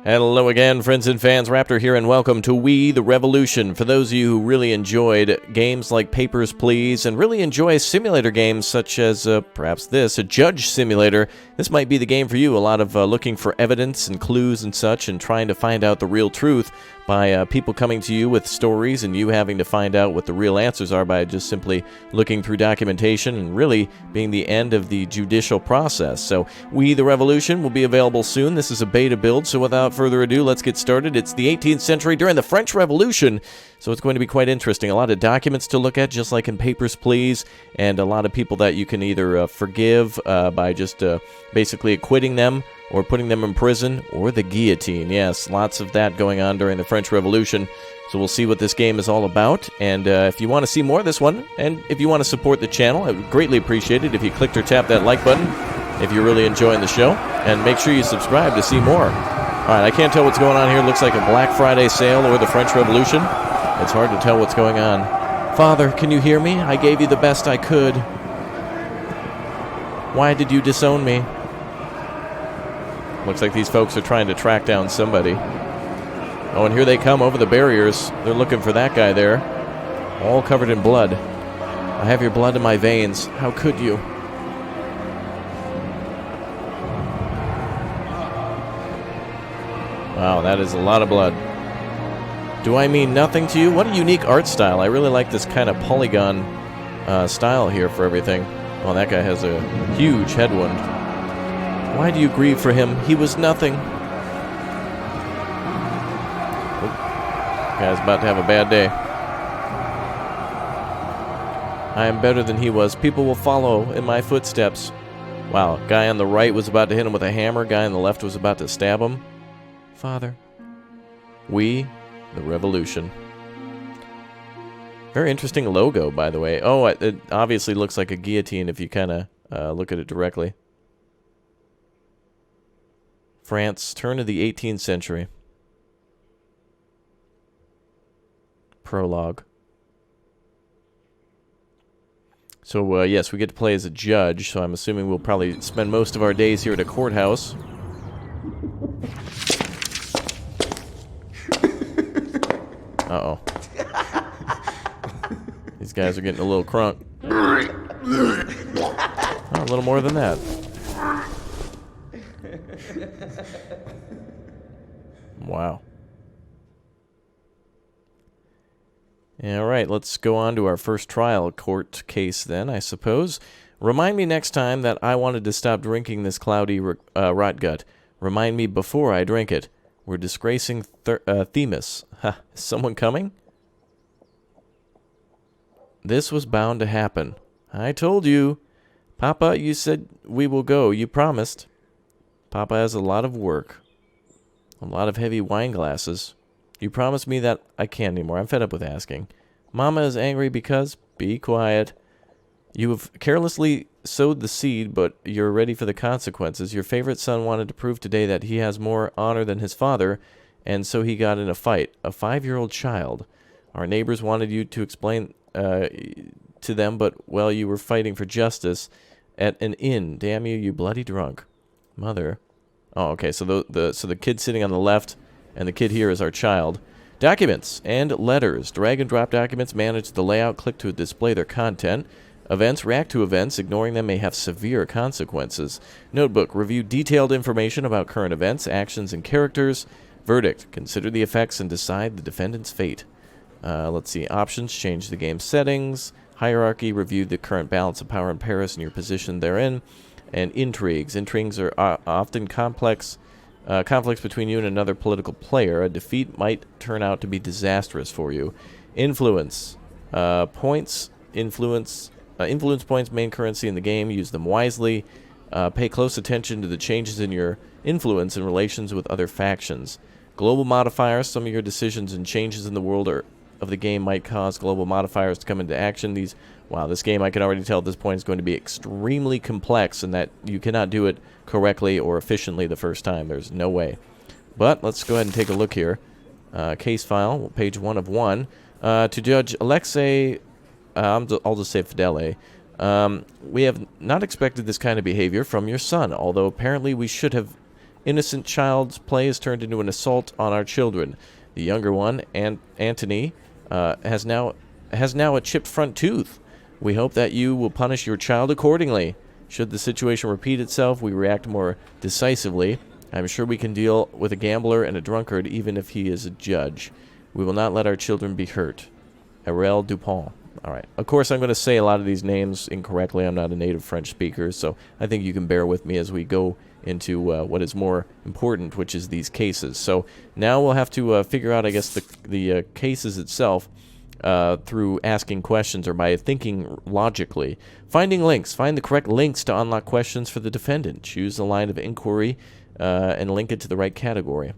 Hello again, friends and fans. Raptor here, and welcome to We the Revolution. For those of you who really enjoyed games like Papers, Please, and really enjoy simulator games such as perhaps this, a Judge Simulator, this might be the game for you. A lot of looking for evidence and clues and such, and trying to find out the real truth by people coming to you with stories and you having to find out what the real answers are by just simply looking through documentation and really being the end of the judicial process. So We the Revolution will be available soon. This is a beta build, so without further ado, let's get started. It's the 18th century during the French Revolution, so it's going to be quite interesting. A lot of documents to look at, just like in Papers, Please, and a lot of people that you can either forgive by just basically acquitting them, or putting them in prison, or the guillotine. Yes, lots of that going on during the French Revolution. So we'll see what this game is all about. And if you want to see more of this one, and if you want to support the channel, I would greatly appreciate it if you clicked or tapped that like button if you're really enjoying the show. And make sure you subscribe to see more. Alright, I can't tell what's going on here. It looks like a Black Friday sale or the French Revolution. It's hard to tell what's going on. Father, can you hear me? I gave you the best I could. Why did you disown me? Looks like these folks are trying to track down somebody. Oh, and here they come over the barriers. They're looking for that guy there. All covered in blood. I have your blood in my veins. How could you? Wow, that is a lot of blood. Do I mean nothing to you? What a unique art style. I really like this kind of polygon style here for everything. Oh, that guy has a huge head wound. Why do you grieve for him? He was nothing. Guy's about to have a bad day. I am better than he was. People will follow in my footsteps. Wow, guy on the right was about to hit him with a hammer. Guy on the left was about to stab him. Father. We, the Revolution. Very interesting logo, by the way. Oh, it obviously looks like a guillotine if you kind of look at it directly. France, turn of the 18th century. Prologue. So, yes, we get to play as a judge, so I'm assuming we'll probably spend most of our days here at a courthouse. Uh-oh. These guys are getting a little crunk. Oh, a little more than that. Wow. All right, let's go on to our first trial court case then, I suppose. Remind me next time that I wanted to stop drinking this cloudy rot gut. Remind me before I drink it. We're disgracing Themis. Ha, is someone coming? This was bound to happen. I told you. Papa, you said we will go. You promised. Papa has a lot of work. A lot of heavy wine glasses. You promised me that I can't anymore. I'm fed up with asking. Mama is angry because... Be quiet. You have carelessly sowed the seed, but you're ready for the consequences. Your favorite son wanted to prove today that he has more honor than his father, and so he got in a fight. A 5-year-old child. Our neighbors wanted you to explain to them, but, well, you were fighting for justice at an inn. Damn you, you bloody drunk. Mother... Oh, okay, so the kid sitting on the left and the kid here is our child. Documents and letters. Drag and drop documents, manage the layout, click to display their content. Events, react to events, ignoring them may have severe consequences. Notebook, review detailed information about current events, actions, and characters. Verdict, consider the effects and decide the defendant's fate. Let's see, options, change the game settings. Hierarchy, review the current balance of power in Paris and your position therein. And intrigues. Intrigues are often complex conflicts between you and another political player. A defeat might turn out to be disastrous for you. Influence. Points. Influence points, main currency in the game. Use them wisely. Pay close attention to the changes in your influence and relations with other factions. Global modifiers. Some of your decisions and changes in the world of the game might cause global modifiers to come into action. Wow, this game, I can already tell at this point, is going to be extremely complex and that you cannot do it correctly or efficiently the first time. There's no way. But let's go ahead and take a look here. Case file, page 1 of 1. To Judge Alexei, I'll just say Fidele, we have not expected this kind of behavior from your son, although apparently we should have Innocent child's play is turned into an assault on our children. The younger one, Anthony, has now a chipped front tooth. We hope that you will punish your child accordingly. Should the situation repeat itself, we react more decisively. I'm sure we can deal with a gambler and a drunkard even if he is a judge. We will not let our children be hurt. Arel Dupont. All right. Of course, I'm going to say a lot of these names incorrectly. I'm not a native French speaker, so I think you can bear with me as we go into what is more important, which is these cases. So now we'll have to figure out, I guess, the cases itself through asking questions or by thinking logically. Finding links. Find the correct links to unlock questions for the defendant. Choose the line of inquiry and link it to the right category.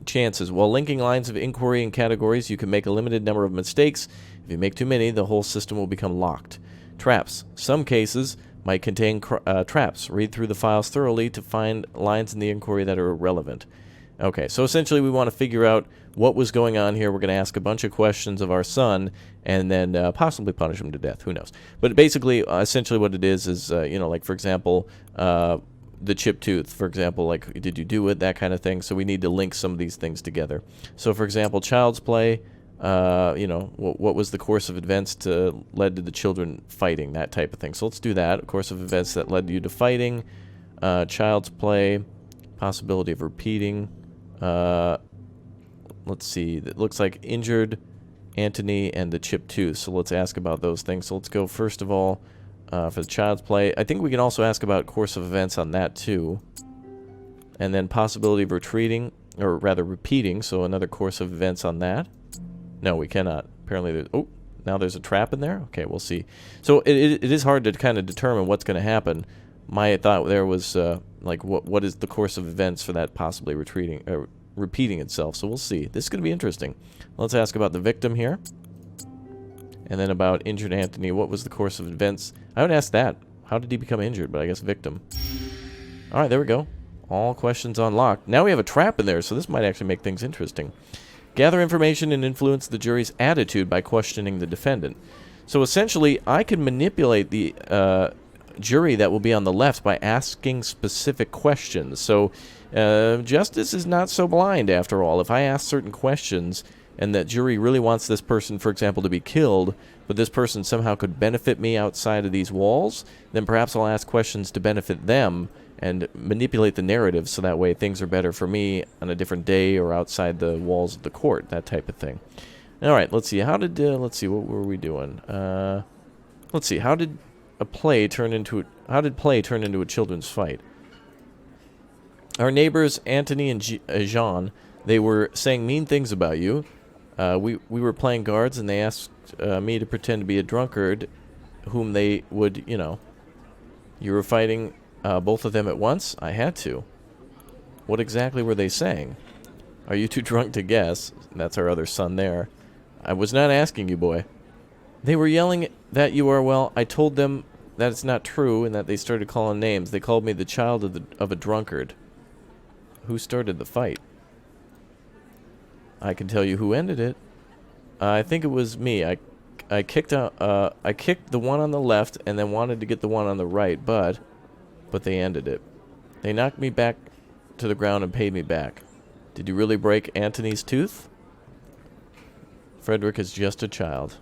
Chances. While linking lines of inquiry and categories, you can make a limited number of mistakes. If you make too many, the whole system will become locked. Traps. Some cases might contain traps. Read through the files thoroughly to find lines in the inquiry that are relevant. Okay, so essentially we want to figure out what was going on here. We're going to ask a bunch of questions of our son and then possibly punish him to death. Who knows? But basically, essentially what it is like, for example, the chipped tooth, for example, like, did you do it, that kind of thing. So we need to link some of these things together. So, for example, child's play, what was the course of events to led to the children fighting, that type of thing. So let's do that. A course of events that led you to fighting, child's play, possibility of repeating. Let's see. It looks like injured Anthony and the chipped tooth. So let's ask about those things. So let's go first of all for the child's play. I think we can also ask about course of events on that too. And then possibility of retreating, or rather repeating. So another course of events on that. No, we cannot. Apparently, now there's a trap in there? Okay, we'll see. So it is hard to kind of determine what's going to happen. My thought there was, like, what is the course of events for that possibly repeating itself? So we'll see. This is going to be interesting. Let's ask about the victim here. And then about injured Anthony. What was the course of events? I would ask that. How did he become injured? But I guess victim. All right, there we go. All questions unlocked. Now we have a trap in there, so this might actually make things interesting. Gather information and influence the jury's attitude by questioning the defendant. So essentially, I can manipulate the jury that will be on the left by asking specific questions. So justice is not so blind, after all. If I ask certain questions and that jury really wants this person, for example, to be killed, but this person somehow could benefit me outside of these walls, then perhaps I'll ask questions to benefit them and manipulate the narrative so that way things are better for me on a different day or outside the walls of the court, that type of thing. All right, let's see. Let's see, what were we doing? Let's see. How did play turn into a children's fight? Our neighbors, Anthony and Jean, they were saying mean things about you. We were playing guards, and they asked me to pretend to be a drunkard, whom they would, You were fighting both of them at once? I had to. What exactly were they saying? Are you too drunk to guess? That's our other son there. I was not asking you, boy. They were yelling that you are, well, I told them that it's not true, and that they started calling names. They called me the child of a drunkard. Who started the fight? I can tell you who ended it. I think it was me. I kicked the one on the left and then wanted to get the one on the right, but they ended it. They knocked me back to the ground and paid me back. Did you really break Anthony's tooth? Frederick is just a child.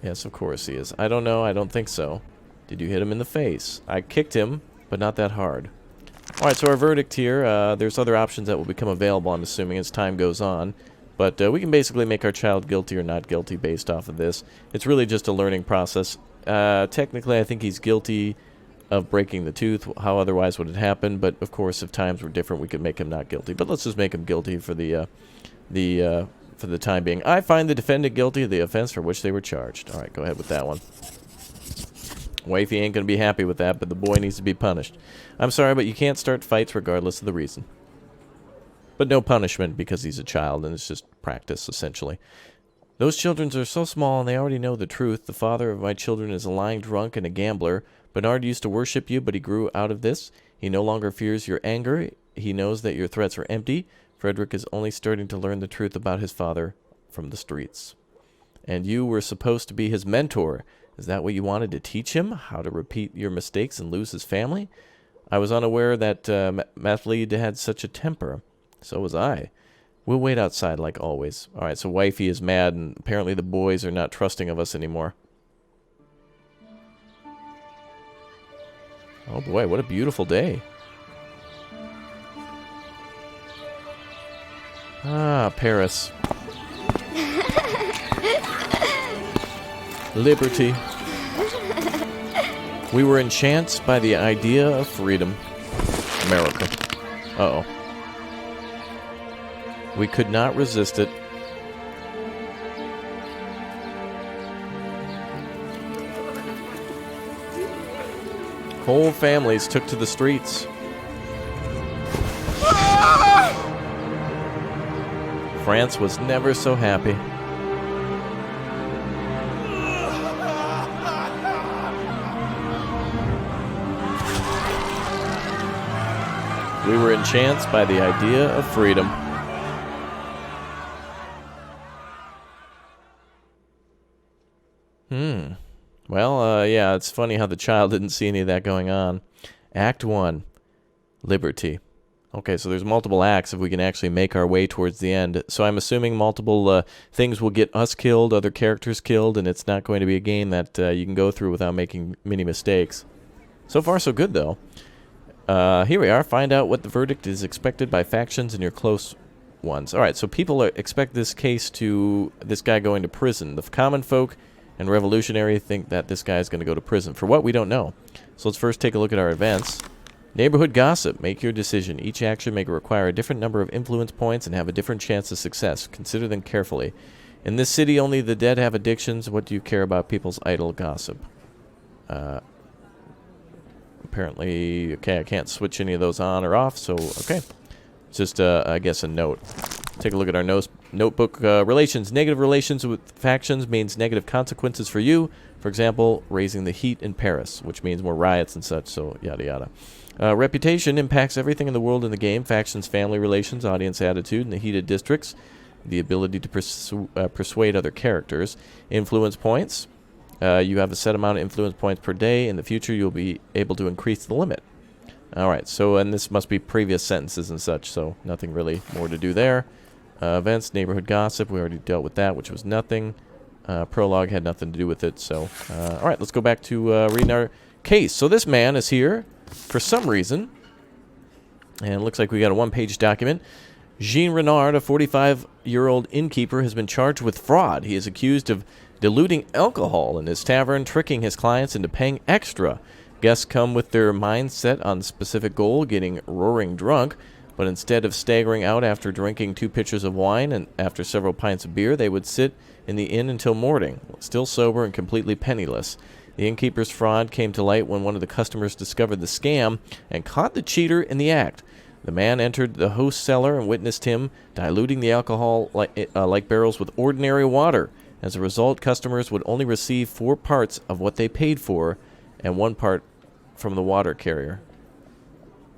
Yes, of course he is. I don't know. I don't think so. Did you hit him in the face? I kicked him, but not that hard. Alright, so our verdict here, there's other options that will become available, I'm assuming, as time goes on. But we can basically make our child guilty or not guilty based off of this. It's really just a learning process. Technically, I think he's guilty of breaking the tooth. How otherwise would it happen? But, of course, if times were different, we could make him not guilty. But let's just make him guilty for the time being. I find the defendant guilty of the offense for which they were charged. Alright, go ahead with that one. Wifey ain't going to be happy with that, but the boy needs to be punished. I'm sorry, but you can't start fights regardless of the reason. But no punishment because he's a child, and it's just practice, essentially. Those children are so small, and they already know the truth. The father of my children is a lying drunk and a gambler. Bernard used to worship you, but he grew out of this. He no longer fears your anger. He knows that your threats are empty. Frederick is only starting to learn the truth about his father from the streets. And you were supposed to be his mentor. Is that what you wanted to teach him? How to repeat your mistakes and lose his family? I was unaware that Mathlede had such a temper. So was I. We'll wait outside like always. All right, so Wifey is mad, and apparently the boys are not trusting of us anymore. Oh boy, what a beautiful day. Ah, Paris. Liberty. We were enchanted by the idea of freedom. America. Uh-oh. We could not resist it. Whole families took to the streets. France was never so happy. We were enchanted by the idea of freedom. Well, yeah, it's funny how the child didn't see any of that going on. Act 1. Liberty. Okay, so there's multiple acts if we can actually make our way towards the end. So I'm assuming multiple things will get us killed, other characters killed, and it's not going to be a game that you can go through without making many mistakes. So far, so good, though. Here we are. Find out what the verdict is expected by factions and your close ones. All right, so people expect this guy going to prison. The common folk and revolutionary think that this guy is going to go to prison. For what, we don't know. So let's first take a look at our events. Neighborhood gossip. Make your decision. Each action may require a different number of influence points and have a different chance of success. Consider them carefully. In this city, only the dead have addictions. What do you care about people's idle gossip? Apparently, okay, I can't switch any of those on or off, so, okay. It's just, I guess, a note. Take a look at our notebook. Relations. Negative relations with factions means negative consequences for you. For example, raising the heat in Paris, which means more riots and such, so yada yada. Reputation impacts everything in the world in the game. Factions, family relations, audience attitude, and the heated districts. The ability to persuade other characters. Influence points. You have a set amount of influence points per day. In the future, you'll be able to increase the limit. Alright, so, and this must be previous sentences and such, so nothing really more to do there. Events, neighborhood gossip, we already dealt with that, which was nothing. Prologue had nothing to do with it, so... Alright, let's go back to reading our case. So this man is here for some reason, and it looks like we got a one-page document. Jean Renard, a 45-year-old innkeeper, has been charged with fraud. He is accused of diluting alcohol in his tavern, tricking his clients into paying extra. Guests come with their minds set on a specific goal, getting roaring drunk, but instead of staggering out after drinking 2 pitchers of wine and after several pints of beer, they would sit in the inn until morning, still sober and completely penniless. The innkeeper's fraud came to light when one of the customers discovered the scam and caught the cheater in the act. The man entered the host's cellar and witnessed him diluting the alcohol like barrels with ordinary water. As a result, customers would only receive 4 parts of what they paid for and 1 part from the water carrier.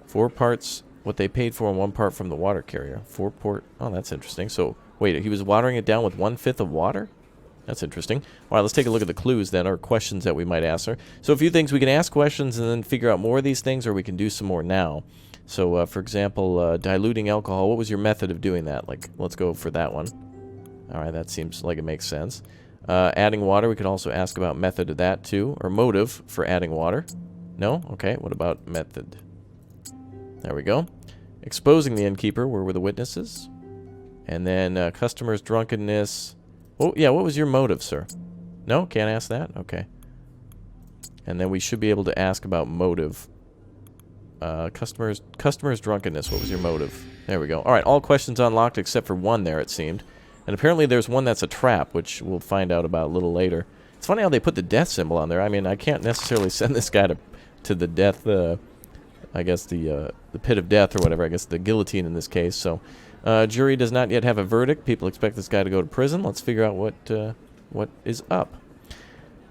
4 parts what they paid for and 1 part from the water carrier. 4 port. Oh, that's interesting. So, wait, he was watering it down with 1/5 of water? That's interesting. All right, let's take a look at the clues then, or questions that we might ask her. So a few things. We can ask questions and then figure out more of these things, or we can do some more now. So, for example, diluting alcohol. What was your method of doing that? Like, let's go for that one. All right, that seems like it makes sense. Adding water. We could also ask about method of that, too, or motive for adding water. No? Okay, what about method? There we go. Exposing the innkeeper. Where were the witnesses? And then customer's drunkenness. Oh, yeah, what was your motive, sir? No? Can't ask that? Okay. And then we should be able to ask about motive. Customer's drunkenness. What was your motive? There we go. All right, all questions unlocked except for one there, it seemed. And apparently there's one that's a trap, which we'll find out about a little later. It's funny how they put the death symbol on there. I mean, I can't necessarily send this guy to the death, I guess the pit of death or whatever. I guess the guillotine in this case. So, jury does not yet have a verdict. People expect this guy to go to prison. Let's figure out what is up.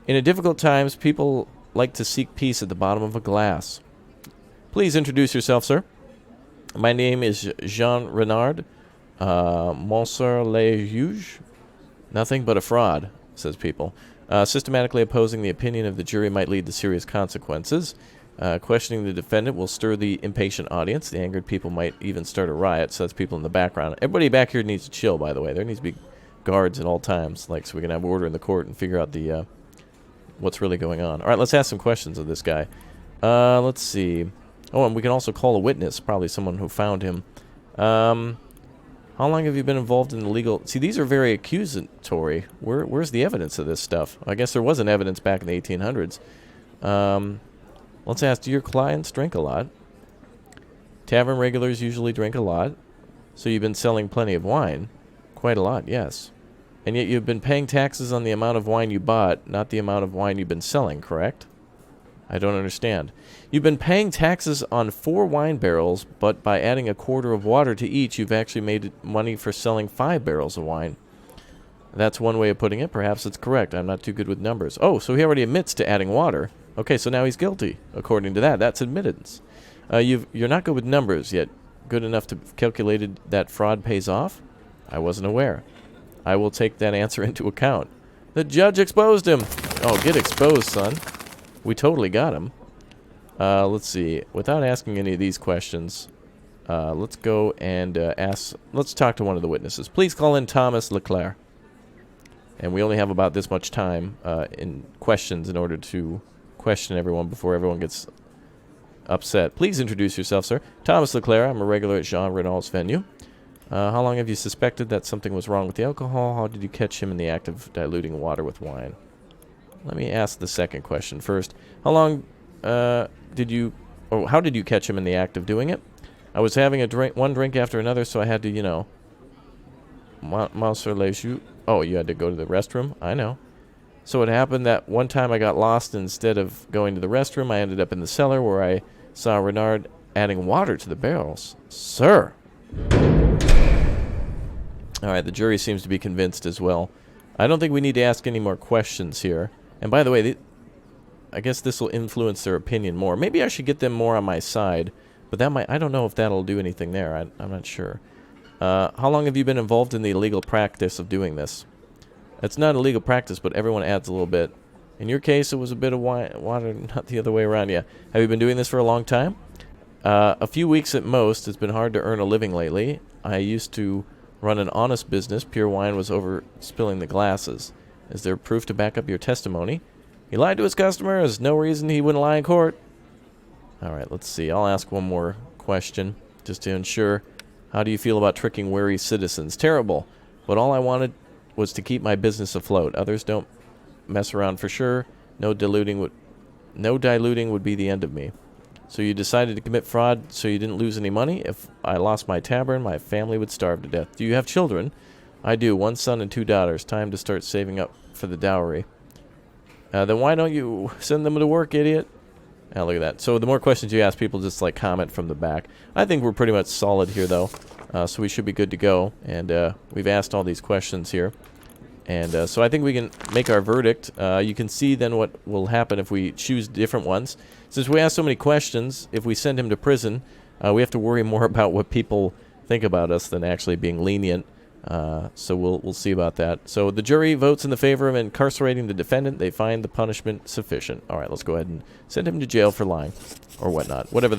In a difficult times, people like to seek peace at the bottom of a glass. Please introduce yourself, sir. My name is Jean Renard. Monsieur le juge? Nothing but a fraud, says people. Systematically opposing the opinion of the jury might lead to serious consequences. Questioning the defendant will stir the impatient audience. The angered people might even start a riot, so that's people in the background. Everybody back here needs to chill, by the way. There needs to be guards at all times, like, so we can have order in the court and figure out the what's really going on. All right, let's ask some questions of this guy. Let's see. Oh, and we can also call a witness, probably someone who found him. How long have you been involved in the legal... See, these are very accusatory. Where's the evidence of this stuff? I guess there wasn't evidence back in the 1800s. Let's ask, do your clients drink a lot? Tavern regulars usually drink a lot. So you've been selling plenty of wine. Quite a lot, yes. And yet you've been paying taxes on the amount of wine you bought, not the amount of wine you've been selling, correct? I don't understand. You've been paying taxes on 4 wine barrels, but by adding a quarter of water to each, you've actually made money for selling 5 barrels of wine. That's one way of putting it. Perhaps it's correct. I'm not too good with numbers. Oh, so he already admits to adding water. Okay, so now he's guilty, according to that. That's admittance. You're not good with numbers yet. Good enough to have calculated that fraud pays off? I wasn't aware. I will take that answer into account. The judge exposed him. Oh, get exposed, son. We totally got him. Let's see. Without asking any of these questions, let's go and let's talk to one of the witnesses. Please call in Thomas Leclerc. And we only have about this much time in questions in order to question everyone before everyone gets upset. Please introduce yourself, sir. Thomas Leclerc. I'm a regular at Jean Renault's venue. How long have you suspected that something was wrong with the alcohol? How did you catch him in the act of diluting water with wine? Let me ask the second question first. How long how did you catch him in the act of doing it? I was having one drink after another, so I had to, you know, oh, you had to go to the restroom? I know. So it happened that one time I got lost. Instead of going to the restroom, I ended up in the cellar where I saw Renard adding water to the barrels. Sir! Alright, the jury seems to be convinced as well. I don't think we need to ask any more questions here. And by the way, I guess this will influence their opinion more. Maybe I should get them more on my side, but that might, I don't know if that'll do anything there. I'm not sure. How long have you been involved in the illegal practice of doing this? It's not illegal practice, but everyone adds a little bit. In your case, it was a bit of water, not the other way around. Yeah. Have you been doing this for a long time? A few weeks at most. It's been hard to earn a living lately. I used to run an honest business. Pure wine was over spilling the glasses. Is there proof to back up your testimony? He lied to his customers. No reason he wouldn't lie in court. Alright, let's see. I'll ask one more question, just to ensure. How do you feel about tricking wary citizens? Terrible. But all I wanted was to keep my business afloat. Others don't mess around for sure. No diluting would be the end of me. So you decided to commit fraud so you didn't lose any money? If I lost my tavern, my family would starve to death. Do you have children? I do. 1 son and 2 daughters. Time to start saving up for the dowry. Then why don't you send them to work, idiot? Look at that. So the more questions you ask, people just like comment from the back. I think we're pretty much solid here, though. So we should be good to go. And we've asked all these questions here. And so I think we can make our verdict. You can see then what will happen if we choose different ones. Since we asked so many questions, if we send him to prison, we have to worry more about what people think about us than actually being lenient. So we'll see about that. So the jury votes in the favor of incarcerating the defendant. They find the punishment sufficient. All right, let's go ahead and send him to jail for lying or whatnot. Whatever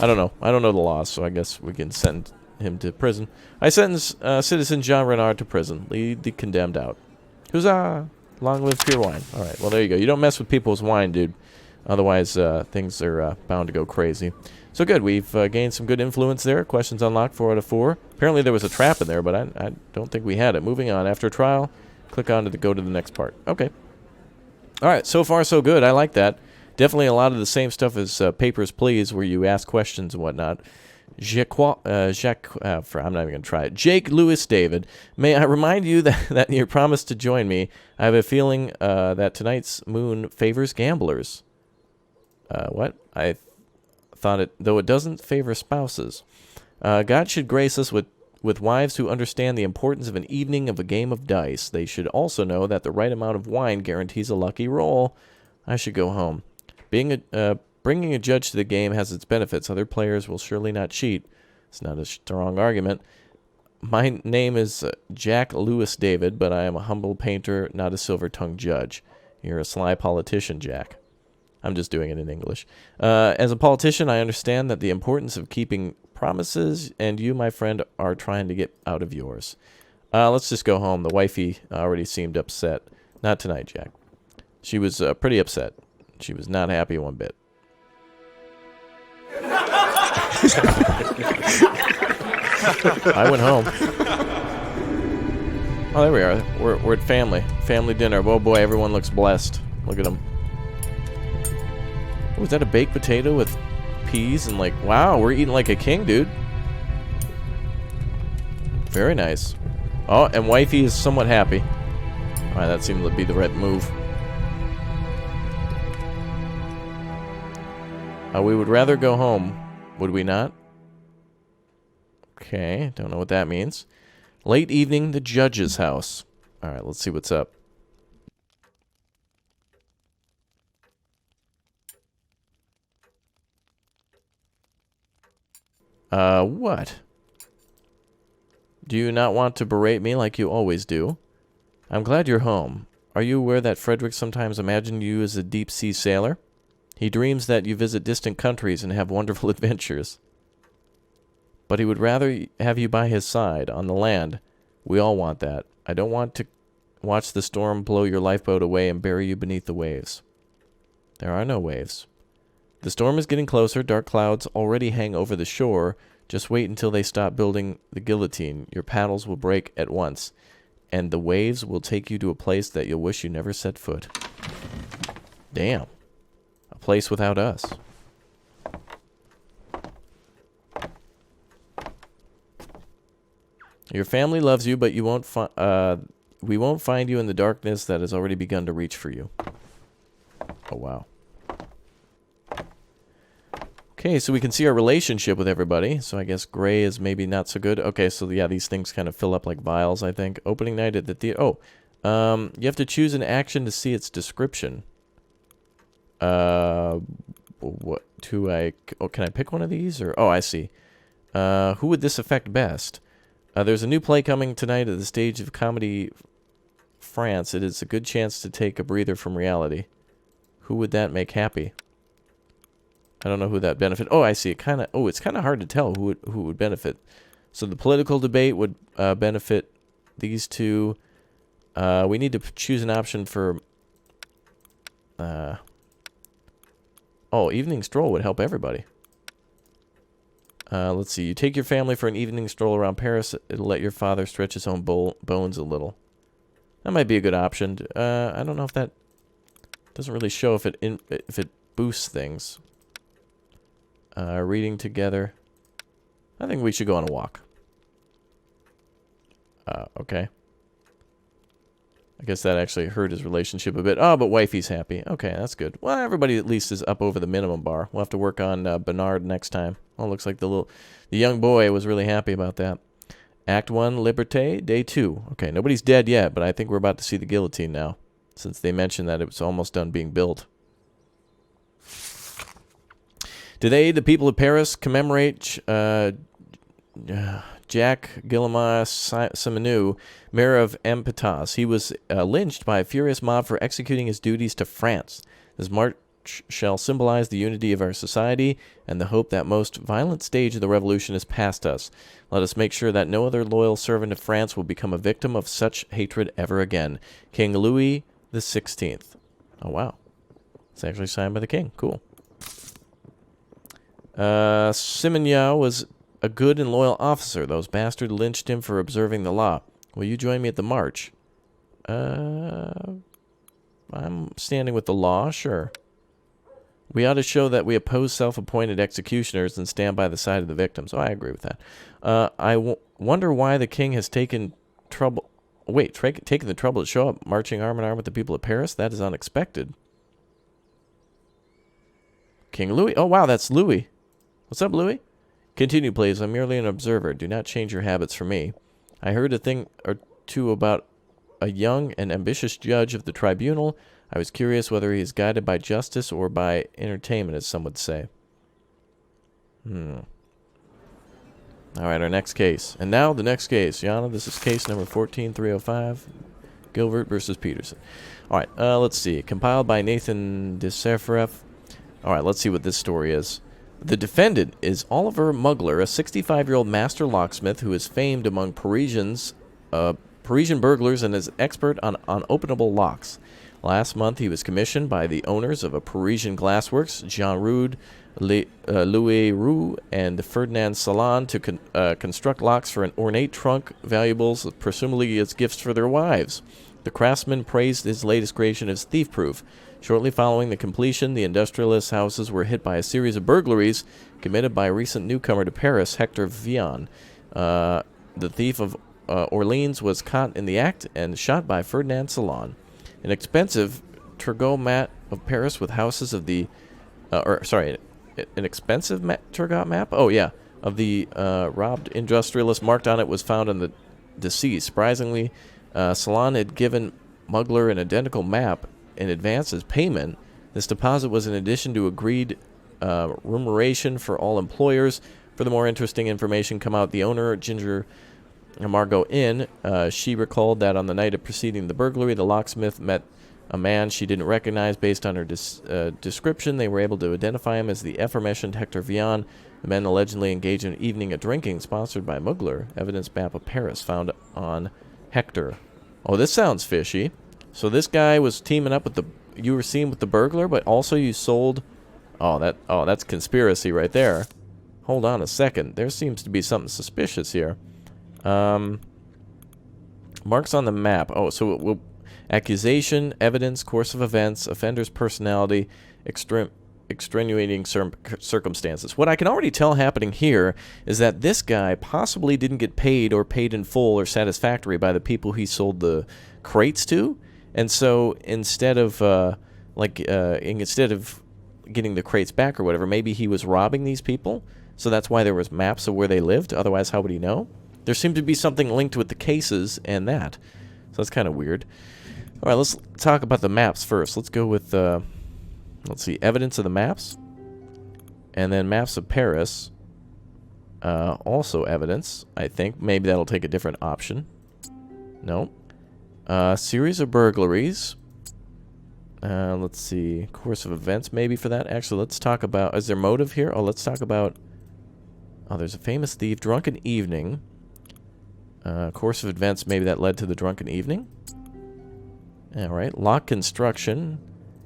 I don't know. I don't know the laws, so I guess we can send him to prison. I sentence citizen Jean Renard to prison. Lead the condemned out. Huzzah! Long live pure wine. All right, well, there you go. You don't mess with people's wine, dude. Otherwise, things are bound to go crazy. So good. We've gained some good influence there. Questions unlocked 4 out of 4. Apparently there was a trap in there, but I don't think we had it. Moving on. After trial, click on to go to the next part. Okay. All right. So far, so good. I like that. Definitely a lot of the same stuff as Papers, Please, where you ask questions and whatnot. I'm not even going to try it. Jake Lewis David, may I remind you that your promise to join me, I have a feeling that tonight's moon favors gamblers. What? I thought it, though it doesn't favor spouses. God should grace us with wives who understand the importance of an evening of a game of dice. They should also know that the right amount of wine guarantees a lucky roll. I should go home. Bringing a judge to the game has its benefits. Other players will surely not cheat. It's not a strong argument. My name is Jack Lewis David, but I am a humble painter, not a silver-tongued judge. You're a sly politician, Jack. I'm just doing it in English. As a politician, I understand that the importance of keeping promises, and you, my friend, are trying to get out of yours. Let's just go home. The wifey already seemed upset. Not tonight, Jack. She was pretty upset. She was not happy one bit. I went home. Oh, there we are. We're at family. Family dinner. Oh boy, everyone looks blessed. Look at them. Oh, is that a baked potato with peas and like, wow, we're eating like a king, dude. Very nice. Oh, and wifey is somewhat happy. Alright, that seemed to be the right move. We would rather go home, would we not? Okay, don't know what that means. Late evening, the judge's house. Alright, let's see what's up. What? Do you not want to berate me like you always do? I'm glad you're home. Are you aware that Frederick sometimes imagined you as a deep-sea sailor? He dreams that you visit distant countries and have wonderful adventures. But he would rather have you by his side, on the land. We all want that. I don't want to watch the storm blow your lifeboat away and bury you beneath the waves. There are no waves. The storm is getting closer. Dark clouds already hang over the shore. Just wait until they stop building the guillotine. Your paddles will break at once, and the waves will take you to a place that you'll wish you never set foot. Damn. A place without us. Your family loves you, but you won't we won't find you in the darkness that has already begun to reach for you. Oh, wow. Okay, so we can see our relationship with everybody. So I guess gray is maybe not so good. Okay, so yeah, these things kind of fill up like vials, I think. Opening night at the theater. Oh, you have to choose an action to see its description. What do I... Oh, can I pick one of these? Or oh, I see. Who would this affect best? There's a new play coming tonight at the stage of Comedy France. It is a good chance to take a breather from reality. Who would that make happy? I don't know who that benefit. Oh, I see. It's kind of hard to tell who would benefit. So the political debate would benefit these two. We need to choose an option for... oh, evening stroll would help everybody. Let's see. You take your family for an evening stroll around Paris. It'll let your father stretch his own bones a little. That might be a good option. I don't know if that doesn't really show if it boosts things. Reading together. I think we should go on a walk. Okay. I guess that actually hurt his relationship a bit. Oh, but wifey's happy. Okay, that's good. Well, everybody at least is up over the minimum bar. We'll have to work on Bernard next time. Oh, looks like the young boy was really happy about that. Act 1, Liberté, Day 2. Okay, nobody's dead yet, but I think we're about to see the guillotine now, since they mentioned that it was almost done being built. Today, the people of Paris commemorate Jacques Guillaume Simenou, mayor of Impetus. He was lynched by a furious mob for executing his duties to France. This march shall symbolize the unity of our society and the hope that most violent stage of the revolution is past us. Let us make sure that no other loyal servant of France will become a victim of such hatred ever again. King Louis XVI. Oh, wow. It's actually signed by the king. Cool. Simenou was a good and loyal officer. Those bastards lynched him for observing the law. Will you join me at the march? I'm standing with the law, sure. We ought to show that we oppose self-appointed executioners and stand by the side of the victims. Oh, I agree with that. I wonder why the king has taken trouble... Wait, taken the trouble to show up marching arm in arm with the people of Paris? That is unexpected. King Louis? Oh, wow, that's Louis. What's up, Louis? Continue, please. I'm merely an observer. Do not change your habits for me. I heard a thing or two about a young and ambitious judge of the tribunal. I was curious whether he is guided by justice or by entertainment, as some would say. All right, our next case. And now the next case. Yana, this is case number 14305. Gilbert versus Peterson. All right, let's see. Compiled by Nathan DeSerferef. All right, let's see what this story is. The defendant is Oliver Mugler, a 65-year-old master locksmith who is famed among Parisian burglars and is expert on openable locks. Last month, he was commissioned by the owners of a Parisian glassworks, Jean Rude, Louis Roux, and Ferdinand Salon, to construct locks for an ornate trunk, valuables, presumably as gifts for their wives. The craftsman praised his latest creation as thief-proof. Shortly following the completion, the industrialist's houses were hit by a series of burglaries committed by a recent newcomer to Paris, Hector Vian. The thief of Orleans was caught in the act and shot by Ferdinand Salon. An expensive Turgot map of Paris with houses of the... an expensive Turgot map? Oh, yeah. Of the robbed industrialist marked on it was found on the deceased. Surprisingly, Salon had given Mugler an identical map in advance as payment. This deposit was in addition to agreed remuneration for all employers. For the more interesting information come out, the owner, Ginger Margot Inn, she recalled that on the night of preceding the burglary, the locksmith met a man she didn't recognize. Based on her description, they were able to identify him as the aforementioned Hector Vian. The men allegedly engaged in an evening of drinking sponsored by Mugler. Evidence map of Paris found on Hector. Oh, this sounds fishy. So this guy was teaming up with the... You were seen with the burglar, but also you sold... Oh, that's conspiracy right there. Hold on a second. There seems to be something suspicious here. Marks on the map. Oh, so accusation, evidence, course of events, offender's personality, extenuating circumstances. What I can already tell happening here is that this guy possibly didn't get paid or paid in full or satisfactory by the people he sold the crates to. And so instead of getting the crates back or whatever, maybe he was robbing these people. So that's why there was maps of where they lived. Otherwise, how would he know? There seemed to be something linked with the cases and that. So that's kind of weird. All right, let's talk about the maps first. Let's go with, let's see, evidence of the maps. And then maps of Paris. Also evidence, I think. Maybe that'll take a different option. No. Series of burglaries. Let's see. Course of events maybe for that. Actually, let's talk about... Is there motive here? Oh, let's talk about... Oh, there's a famous thief. Drunken evening. Course of events, maybe that led to the drunken evening. Alright. Lock construction.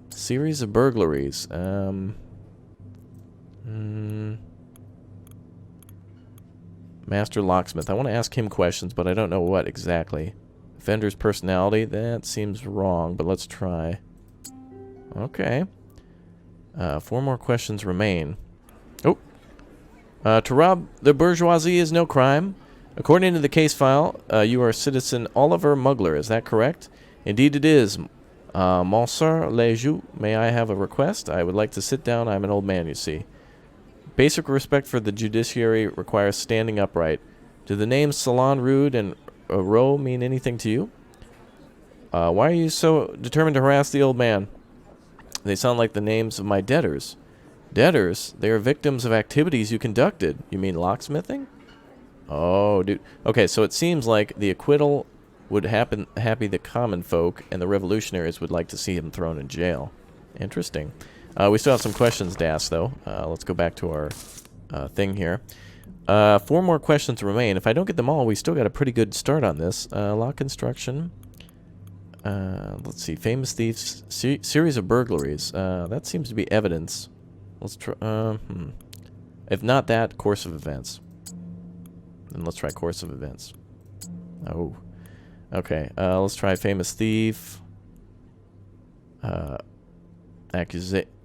Series of burglaries. Master locksmith. I want to ask him questions, but I don't know what exactly. Offender's personality. That seems wrong, but let's try. Okay. 4 more questions remain. Oh. To rob the bourgeoisie is no crime. According to the case file, you are citizen Oliver Mugler. Is that correct? Indeed it is. Monsieur le Juge, may I have a request? I would like to sit down. I'm an old man, you see. Basic respect for the judiciary requires standing upright. Do the names Salon, Rude, and Rowe mean anything to you? Why are you so determined to harass the old man? They sound like the names of my debtors. Debtors? They are victims of activities you conducted. You mean locksmithing? Oh, dude. Okay, so it seems like the acquittal would happy the common folk, and the revolutionaries would like to see him thrown in jail. Interesting. We still have some questions to ask, though. Let's go back to our thing here. 4 more questions remain. If I don't get them all, we still got a pretty good start on this. Lock construction. Let's see. Famous thieves. Series of burglaries. That seems to be evidence. Let's try. If not that, course of events. Then let's try course of events. Oh. Okay. Let's try famous thief.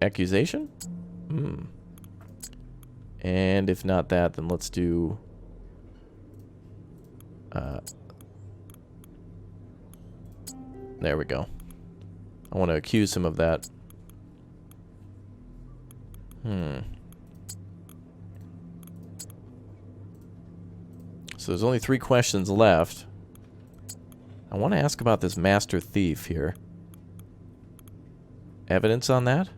Accusation? And if not that, then let's do... there we go. I want to accuse him of that. So there's only 3 questions left. I want to ask about this master thief here. Evidence on that?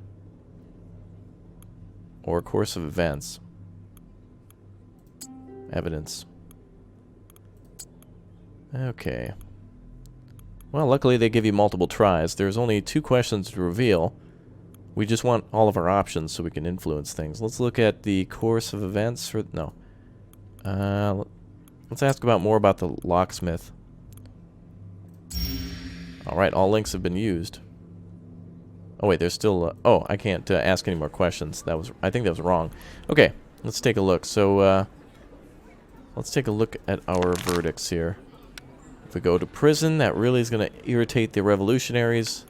Or course of events? Evidence. Okay. Well, luckily they give you multiple tries. There's only 2 questions to reveal. We just want all of our options so we can influence things. Let's look at the course of events for... No. Let's ask more about the locksmith. Alright, all links have been used. Oh wait, there's still... oh, I can't ask any more questions. I think that was wrong. Okay, let's take a look. So, let's take a look at our verdicts here. If we go to prison, that really is going to irritate the revolutionaries.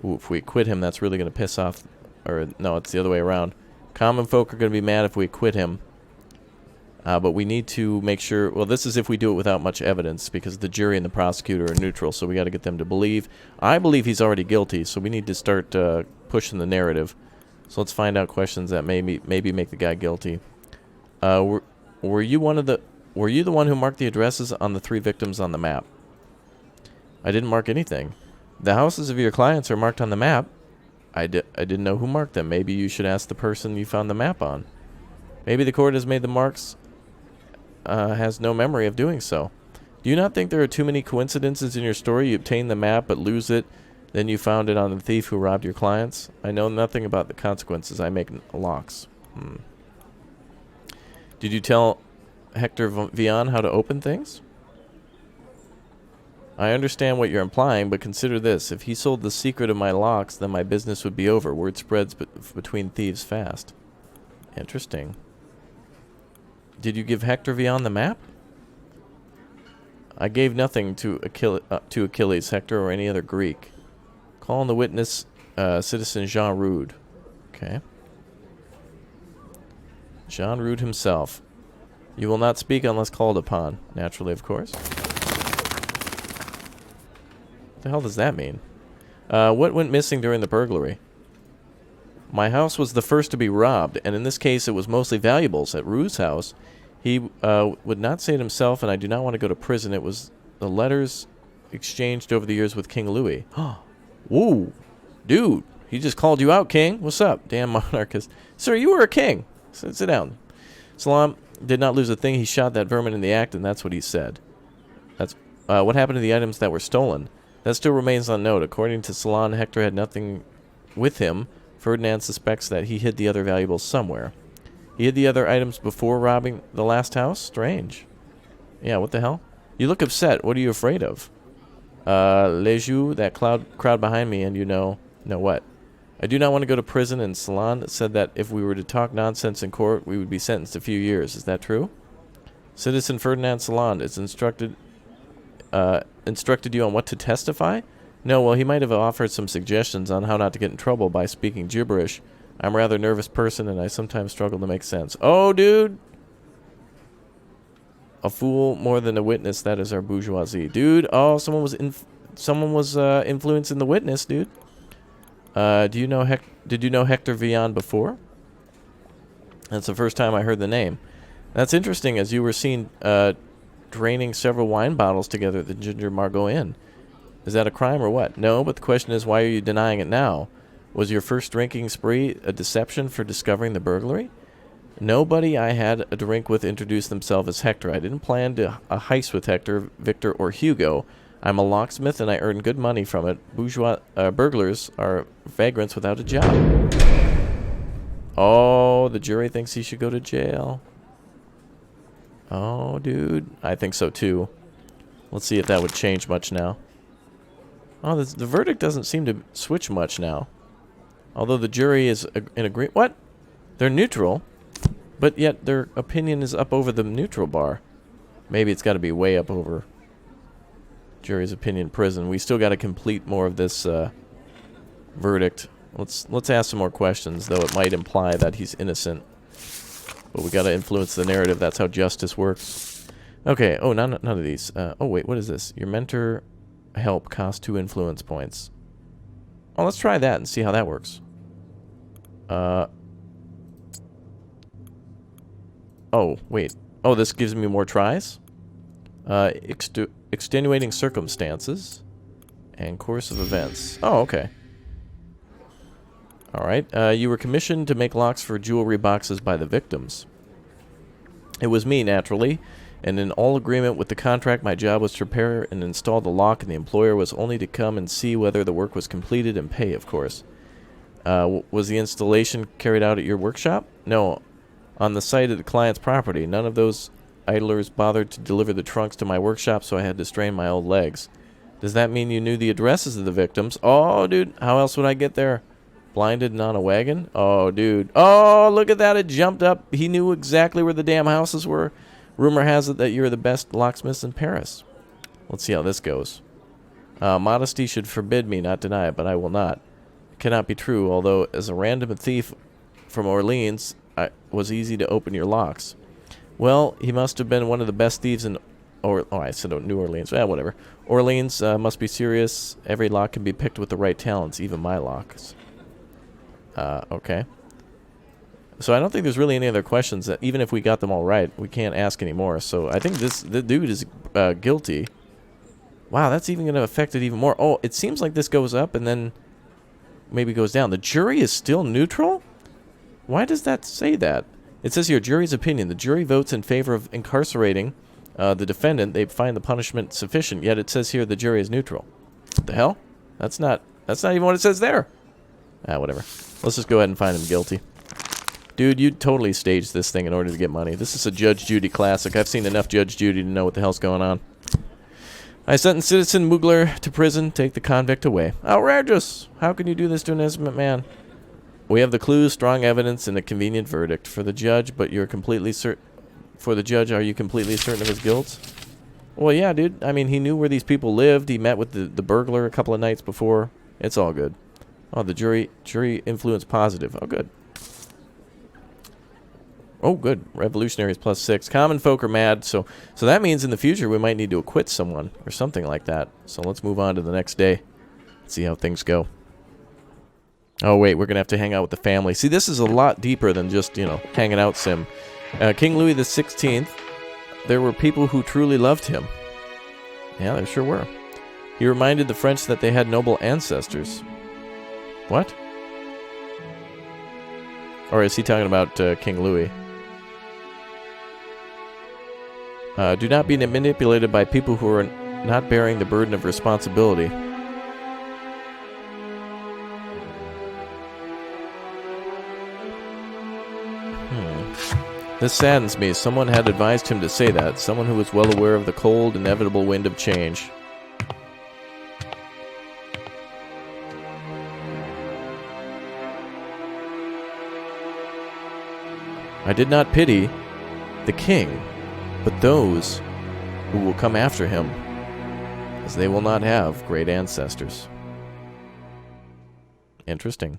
Ooh, if we quit him, that's really going to piss off... Or, no, it's the other way around. Common folk are going to be mad if we quit him. But we need to make sure... Well, this is if we do it without much evidence, because the jury and the prosecutor are neutral, so we got to get them to believe. I believe he's already guilty, so we need to start pushing the narrative. So let's find out questions that maybe make the guy guilty. Were you the one who marked the addresses on the 3 victims on the map? I didn't mark anything. The houses of your clients are marked on the map. I didn't know who marked them. Maybe you should ask the person you found the map on. Maybe the court has made the marks... has no memory of doing so. Do you not think there are too many coincidences in your story? You obtain the map but lose it, then you found it on the thief who robbed your clients? I know nothing about the consequences. I make locks. Did you tell Hector Vian how to open things? I understand what you're implying, but consider this. If he sold the secret of my locks, then my business would be over. Word spreads between thieves fast. Interesting. Did you give Hector Vian the map? I gave nothing to Achilles, Hector, or any other Greek. Call on the witness, citizen Jean Rude. Okay. Jean Rude himself. You will not speak unless called upon. Naturally, of course. What the hell does that mean? What went missing during the burglary? My house was the first to be robbed, and in this case it was mostly valuables. At Rue's house, he would not say it himself, and I do not want to go to prison. It was the letters exchanged over the years with King Louis. Whoa, dude, he just called you out, King. What's up, damn monarchist? Sir, you were a king. Sit down. Salam did not lose a thing. He shot that vermin in the act, and that's what he said. That's what happened to the items that were stolen. That still remains unknown. According to Salon, Hector had nothing with him. Ferdinand suspects that he hid the other valuables somewhere. He hid the other items before robbing the last house? Strange. Yeah, what the hell? You look upset. What are you afraid of? Leju, that crowd behind me, and you know what? I do not want to go to prison, and Salon said that if we were to talk nonsense in court, we would be sentenced to a few years. Is that true? Citizen Ferdinand Salon is instructed you on what to testify? No, well, he might have offered some suggestions on how not to get in trouble by speaking gibberish. I'm a rather nervous person, and I sometimes struggle to make sense. Oh, dude! A fool more than a witness, that is our bourgeoisie. Dude, oh, someone was influencing the witness, dude. Did you know Hector Vian before? That's the first time I heard the name. That's interesting, as you were seen draining several wine bottles together at the Ginger Margot Inn. Is that a crime or what? No, but the question is, why are you denying it now? Was your first drinking spree a deception for discovering the burglary? Nobody I had a drink with introduced themselves as Hector. I didn't plan a heist with Hector, Victor, or Hugo. I'm a locksmith and I earn good money from it. Burglars are vagrants without a job. Oh, the jury thinks he should go to jail. Oh, dude. I think so, too. Let's see if that would change much now. Oh, the verdict doesn't seem to switch much now. Although the jury is in agreement. What? They're neutral, but yet their opinion is up over the neutral bar. Maybe it's got to be way up over jury's opinion prison. We still got to complete more of this verdict. Let's ask some more questions, though it might imply that he's innocent. But we got to influence the narrative. That's how justice works. Okay. Oh, none of these. Oh, wait. What is this? Your mentor help costs 2 influence points. Oh, let's try that and see how that works. Oh, wait. Oh, this gives me more tries? Extenuating circumstances and course of events. Oh, okay. Alright. You were commissioned to make locks for jewelry boxes by the victims. It was me, naturally. And in all agreement with the contract, my job was to prepare and install the lock, and the employer was only to come and see whether the work was completed and pay, of course. Was the installation carried out at your workshop? No, on the site of the client's property. None of those idlers bothered to deliver the trunks to my workshop, so I had to strain my old legs. Does that mean you knew the addresses of the victims? Oh, dude, how else would I get there? Blinded and on a wagon? Oh, dude. Oh, look at that. It jumped up. He knew exactly where the damn houses were. Rumor has it that you're the best locksmiths in Paris. Let's see how this goes. Modesty should forbid me, not deny it, but I will not. It cannot be true, although as a random thief from Orleans, it was easy to open your locks. Well, he must have been one of the best thieves in... I said New Orleans. Whatever. Orleans must be serious. Every lock can be picked with the right talents, even my locks. Okay. So I don't think there's really any other questions. That even if we got them all right, we can't ask anymore. So I think the dude is guilty. Wow, that's even going to affect it even more. Oh, it seems like this goes up and then maybe goes down. The jury is still neutral? Why does that say that? It says here, jury's opinion. The jury votes in favor of incarcerating the defendant. They find the punishment sufficient. Yet it says here the jury is neutral. What the hell? That's not even what it says there. Whatever. Let's just go ahead and find him guilty. Dude, you totally staged this thing in order to get money. This is a Judge Judy classic. I've seen enough Judge Judy to know what the hell's going on. I sentence Citizen Moogler to prison. Take the convict away. Outrageous! How can you do this to an innocent man? We have the clues, strong evidence, and a convenient verdict for the judge, but you're completely certain. For the judge, are you completely certain of his guilt? Well, yeah, dude. I mean, he knew where these people lived. He met with the burglar a couple of nights before. It's all good. Oh, the jury influence positive. Oh, good. Oh, good. Revolutionaries +6. Common folk are mad, so that means in the future we might need to acquit someone or something like that. So let's move on to the next day. See how things go. Oh, wait, we're going to have to hang out with the family. See, this is a lot deeper than just, hanging out sim. King Louis XVI, there were people who truly loved him. Yeah, there sure were. He reminded the French that they had noble ancestors. What? Or is he talking about King Louis? Do not be manipulated by people who are not bearing the burden of responsibility. This saddens me. Someone had advised him to say that. Someone who was well aware of the cold, inevitable wind of change. I did not pity the king, but those who will come after him, as they will not have great ancestors. Interesting.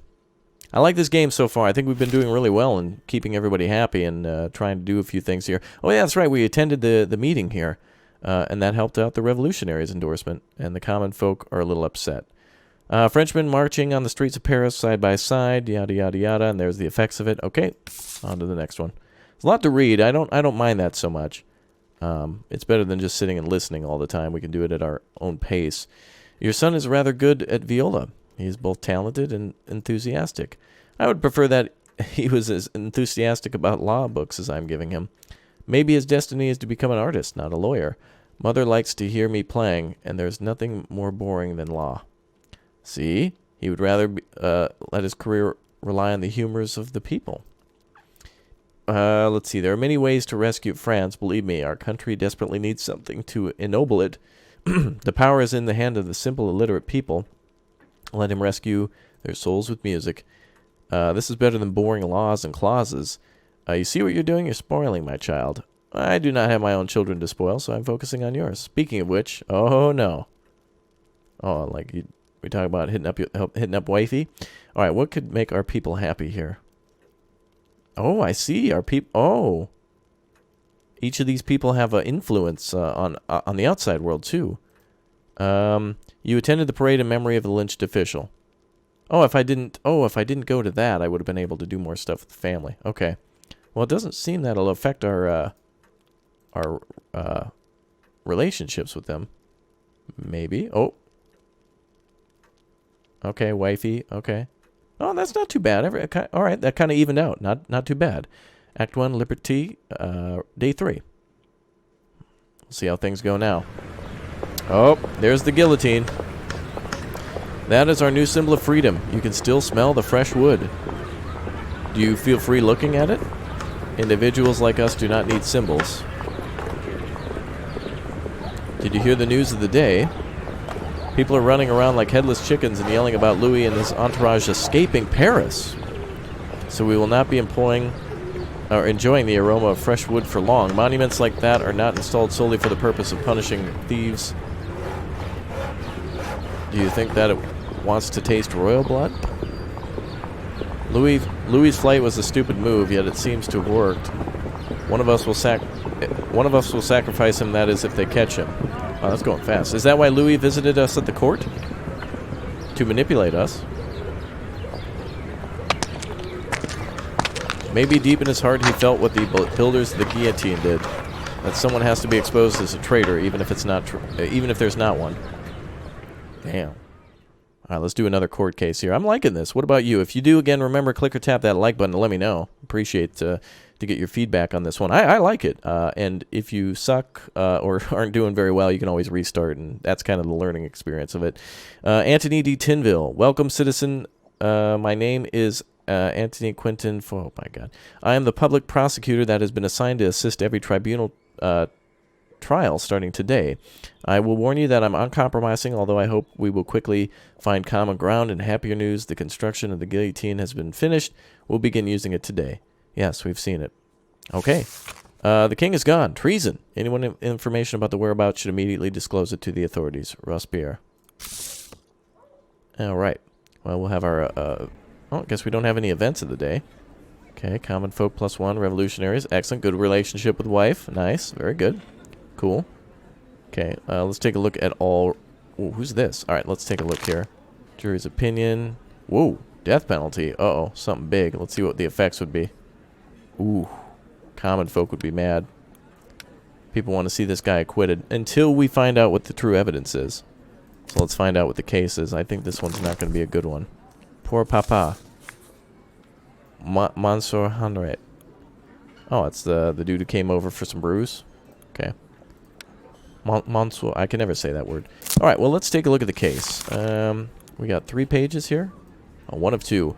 I like this game so far. I think we've been doing really well in keeping everybody happy and trying to do a few things here. Oh, yeah, that's right. We attended the meeting here, and that helped out the revolutionaries' endorsement, and the common folk are a little upset. Frenchmen marching on the streets of Paris side by side, yada, yada, yada, and there's the effects of it. Okay, on to the next one. There's a lot to read. I don't mind that so much. It's better than just sitting and listening all the time. We can do it at our own pace. Your son is rather good at viola. He is both talented and enthusiastic. I would prefer that he was as enthusiastic about law books as I'm giving him. Maybe his destiny is to become an artist, not a lawyer. Mother likes to hear me playing, and there's nothing more boring than law. See? He would rather let his career rely on the humors of the people. Let's see. There are many ways to rescue France. Believe me, our country desperately needs something to ennoble it. The power is in the hand of the simple, illiterate people. Let him rescue their souls with music. This is better than boring laws and clauses. You see what you're doing? You're spoiling my child. I do not have my own children to spoil, so I'm focusing on yours. Speaking of which, oh no. Oh, like we talk about hitting up wifey. All right, what could make our people happy here? Oh, I see. Our people. Oh, each of these people have an influence on the outside world too. You attended the parade in memory of the lynched official. Oh, if I didn't go to that, I would have been able to do more stuff with the family. Okay. Well, it doesn't seem that it'll affect our relationships with them. Maybe. Oh. Okay, wifey. Okay. Oh, that's not too bad. All right, that kind of evened out. Not too bad. Act 1, Liberty, Day 3. We'll see how things go now. Oh, there's the guillotine. That is our new symbol of freedom. You can still smell the fresh wood. Do you feel free looking at it? Individuals like us do not need symbols. Did you hear the news of the day? People are running around like headless chickens and yelling about Louis and his entourage escaping Paris. So we will not be enjoying the aroma of fresh wood for long. Monuments like that are not installed solely for the purpose of punishing thieves. Do you think that it wants to taste royal blood? Louis's flight was a stupid move, yet it seems to have worked. One of us will sacrifice him, that is, if they catch him. Oh, that's going fast. Is that why Louis visited us at the court? To manipulate us? Maybe deep in his heart he felt what the builders of the guillotine did. That someone has to be exposed as a traitor, even if it's not even if there's not one. Damn. Alright, let's do another court case here. I'm liking this. What about you? If you do, again, remember, click or tap that like button to let me know. Appreciate to get your feedback on this one. I like it. And if you suck or aren't doing very well, you can always restart, and that's kind of the learning experience of it. Anthony D. Tinville. Welcome, citizen. My name is Anthony Quinton. Oh, my God. I am the public prosecutor that has been assigned to assist every tribunal trial starting today. I will warn you that I'm uncompromising, although I hope we will quickly find common ground. And happier news, the construction of the guillotine has been finished. We'll begin using it today. Yes, we've seen it. Okay. The king is gone. Treason. Anyone with information about the whereabouts should immediately disclose it to the authorities. Robespierre. All right. Well, we'll have our... oh, I guess we don't have any events of the day. Okay, common folk +1, revolutionaries. Excellent. Good relationship with wife. Nice. Very good. Cool. Okay, let's take a look at all... Ooh, who's this? Alright, let's take a look here. Jury's opinion. Whoa, death penalty. Uh-oh, something big. Let's see what the effects would be. Ooh, common folk would be mad. People want to see this guy acquitted until we find out what the true evidence is. So let's find out what the case is. I think this one's not going to be a good one. Poor papa. Mansour Hanret. Oh, it's the dude who came over for some brews? Okay. Mansour. I can never say that word. Alright, well, let's take a look at the case. We got 3 pages here. Oh, 1 of 2.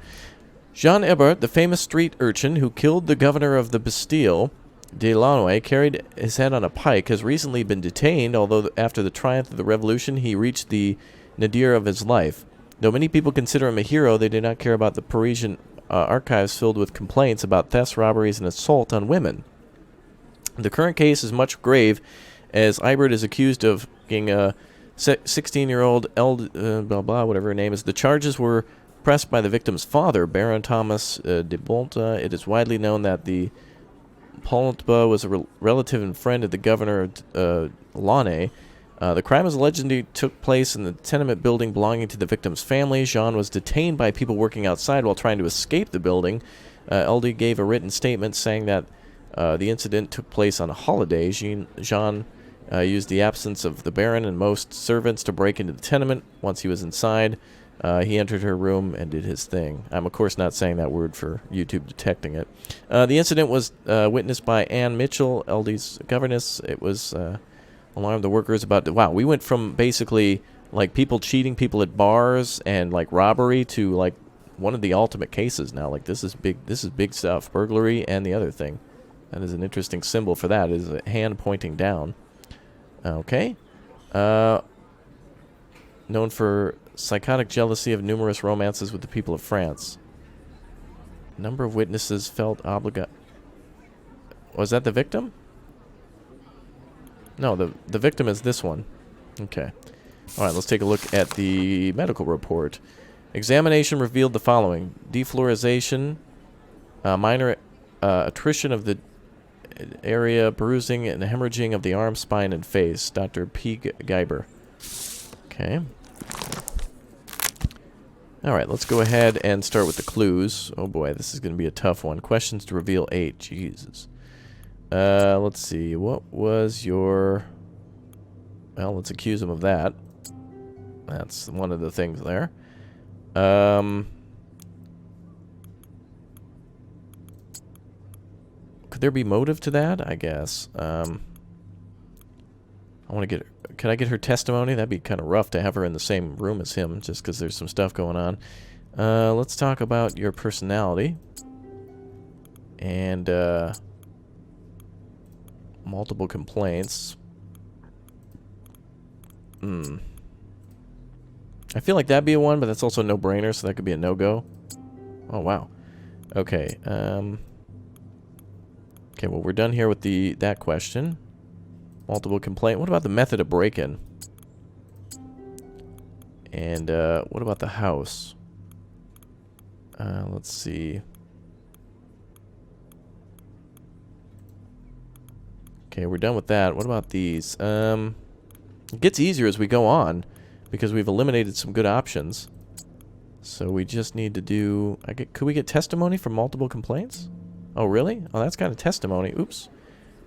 Jean Everett, the famous street urchin who killed the governor of the Bastille, de Lannoy, carried his head on a pike, has recently been detained, although after the triumph of the revolution, he reached the nadir of his life. Though many people consider him a hero, they do not care about the Parisian archives filled with complaints about thefts, robberies, and assault on women. The current case is much grave, as Ibert is accused of being a 16-year-old blah blah, whatever her name is. The charges were pressed by the victim's father, Baron Thomas de Bonta. It is widely known that the Pontba was a relative and friend of the governor Launay. The crime is allegedly took place in the tenement building belonging to the victim's family. Jean was detained by people working outside while trying to escape the building. LD gave a written statement saying that the incident took place on a holiday. Jean used the absence of the Baron and most servants to break into the tenement. Once he was inside, he entered her room and did his thing. I'm, of course, not saying that word for YouTube detecting it. The incident was witnessed by Anne Mitchell, LD's governess. It was alarmed the workers about... Wow, we went from basically like people cheating people at bars and like robbery to like one of the ultimate cases now. Like this is big stuff. Burglary and the other thing. That is an interesting symbol for that. It is a hand pointing down. Okay. Known for psychotic jealousy of numerous romances with the people of France. Number of witnesses felt obligated. Was that the victim? No, the victim is this one. Okay. All right, let's take a look at the medical report. Examination revealed the following. Deflorization, minor attrition of the area, bruising and hemorrhaging of the arm, spine, and face. Dr. P. Geiber. Okay. Alright, let's go ahead and start with the clues. Oh boy, this is going to be a tough one. Questions to reveal 8. Jesus. Let's see. What was your... Well, let's accuse him of that. That's one of the things there. Could there be motive to that? I guess. I want to get... Could I get her testimony? That'd be kind of rough to have her in the same room as him, just because there's some stuff going on. Let's talk about your personality. And, multiple complaints. I feel like that'd be a one, but that's also a no-brainer, so that could be a no-go. Oh, wow. Okay, okay, well, we're done here with that question. Multiple complaint. What about the method of break-in? And, what about the house? Let's see. Okay, we're done with that. What about these? It gets easier as we go on, because we've eliminated some good options. So we just need to do... could we get testimony from multiple complaints? Oh, really? Oh, that's kind of testimony. Oops.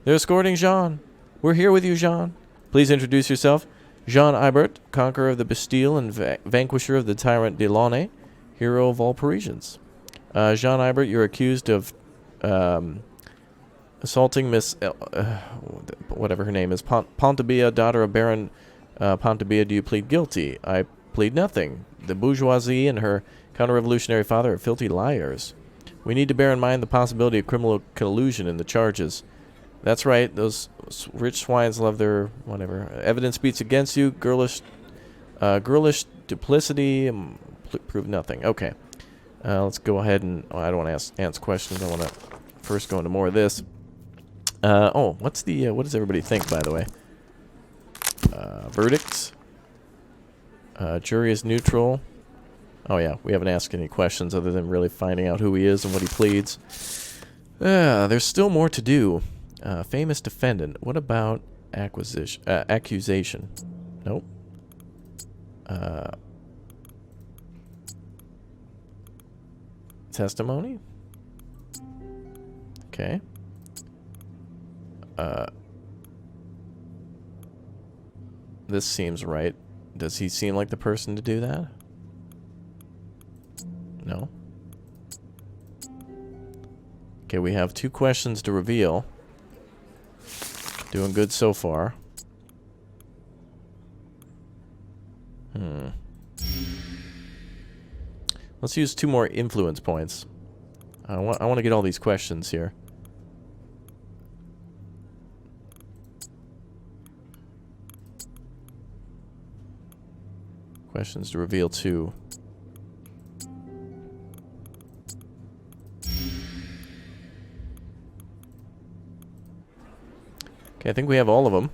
They're escorting Jean. We're here with you, Jean. Please introduce yourself. Jean Everett, conqueror of the Bastille and vanquisher of the tyrant Delaunay, hero of all Parisians. Jean Everett, you're accused of assaulting Miss... whatever her name is. Pontabia, daughter of Baron Pontabia. Do you plead guilty? I plead nothing. The bourgeoisie and her counter-revolutionary father are filthy liars. We need to bear in mind the possibility of criminal collusion in the charges. That's right, those rich swines love their whatever. Evidence speaks against you. Girlish duplicity prove nothing. Okay. Let's go ahead and... Oh, I don't want to answer questions. I want to first go into more of this. Oh, what's the... what does everybody think, by the way? Verdicts. Jury is neutral. Oh, yeah. We haven't asked any questions other than really finding out who he is and what he pleads. There's still more to do. Famous defendant. What about accusation? Nope. Testimony? Okay. This seems right. Does he seem like the person to do that? No. Okay, we have 2 questions to reveal. Doing good so far. Let's use 2 more influence points. I want to get all these questions here. Questions to reveal 2. Okay, I think we have all of them.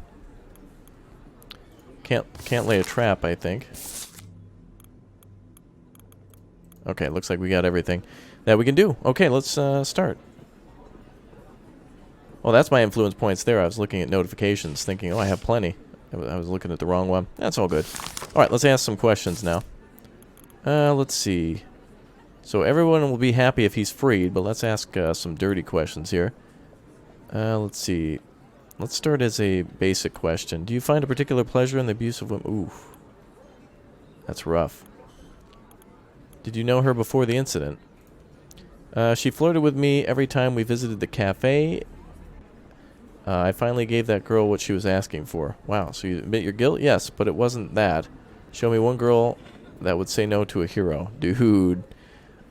Can't lay a trap, I think. Okay, looks like we got everything that we can do. Okay, let's start. Well, that's my influence points there. I was looking at notifications thinking, oh, I have plenty. I was looking at the wrong one. That's all good. Alright, let's ask some questions now. Let's see. So everyone will be happy if he's freed, but let's ask some dirty questions here. Let's see. Let's start as a basic question. Do you find a particular pleasure in the abuse of women? Oof. That's rough. Did you know her before the incident? She flirted with me every time we visited the cafe. I finally gave that girl what she was asking for. Wow, so you admit your guilt? Yes, but it wasn't that. Show me one girl that would say no to a hero. Dude.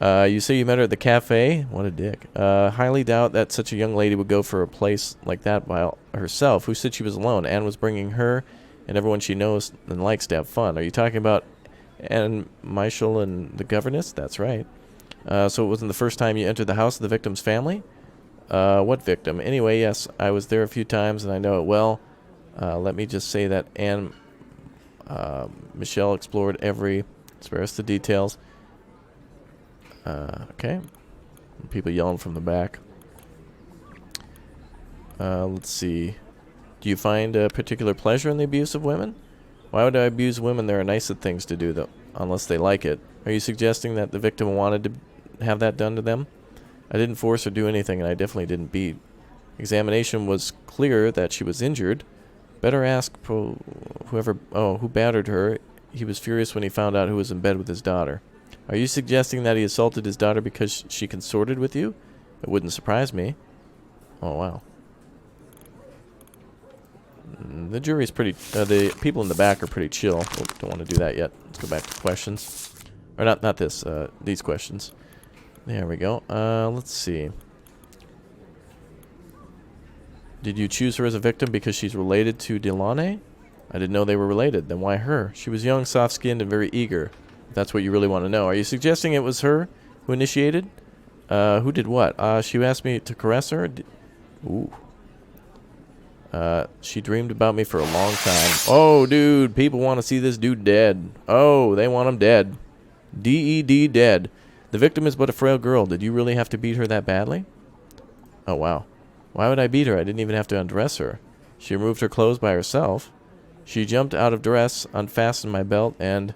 You say you met her at the cafe? What a dick. Highly doubt that such a young lady would go for a place like that by herself. Who said she was alone? Anne was bringing her and everyone she knows and likes to have fun. Are you talking about Anne Michel and the governess? That's right. So it wasn't the first time you entered the house of the victim's family? What victim? Anyway, yes, I was there a few times and I know it well. Let me just say that Anne Michel explored every... Spare us the details. Okay. People yelling from the back. Let's see. Do you find a particular pleasure in the abuse of women? Why would I abuse women? There are nicer things to do, though, unless they like it. Are you suggesting that the victim wanted to have that done to them? I didn't force or do anything, and I definitely didn't beat. Examination was clear that she was injured. Better ask whoever... Oh, who battered her. He was furious when he found out who was in bed with his daughter. Are you suggesting that he assaulted his daughter because she consorted with you? It wouldn't surprise me. Oh, wow. The jury's pretty... the people in the back are pretty chill. Oh, don't want to do that yet. Let's go back to questions. Or not this. These questions. There we go. Let's see. Did you choose her as a victim because she's related to Delaunay? I didn't know they were related. Then why her? She was young, soft-skinned, and very eager. If that's what you really want to know. Are you suggesting it was her who initiated? Who did what? She asked me to caress her. Ooh. She dreamed about me for a long time. Oh, dude. People want to see this dude dead. Oh, they want him dead. D-E-D, dead. The victim is but a frail girl. Did you really have to beat her that badly? Oh, wow. Why would I beat her? I didn't even have to undress her. She removed her clothes by herself. She jumped out of dress, unfastened my belt, and...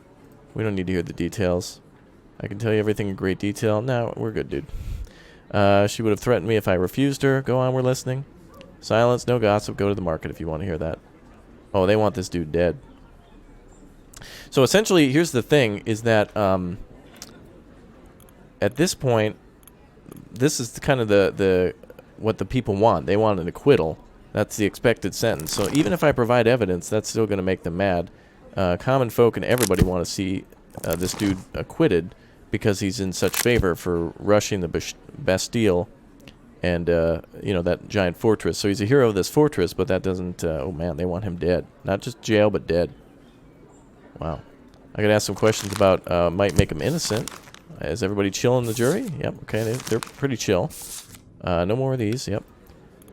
We don't need to hear the details. I can tell you everything in great detail. No, we're good, dude. She would have threatened me if I refused her. Go on, we're listening. Silence, no gossip. Go to the market if you want to hear that. Oh, they want this dude dead. So essentially, here's the thing, is that at this point, this is kind of the what the people want. They want an acquittal. That's the expected sentence. So even if I provide evidence, that's still going to make them mad. Common folk and everybody want to see this dude acquitted because he's in such favor for rushing the Bastille and, you know, that giant fortress. So he's a hero of this fortress, but that doesn't... oh, man, they want him dead. Not just jail, but dead. Wow. I got to ask some questions about might make him innocent. Is everybody chill in the jury? Yep, okay, they're pretty chill. No more of these, yep.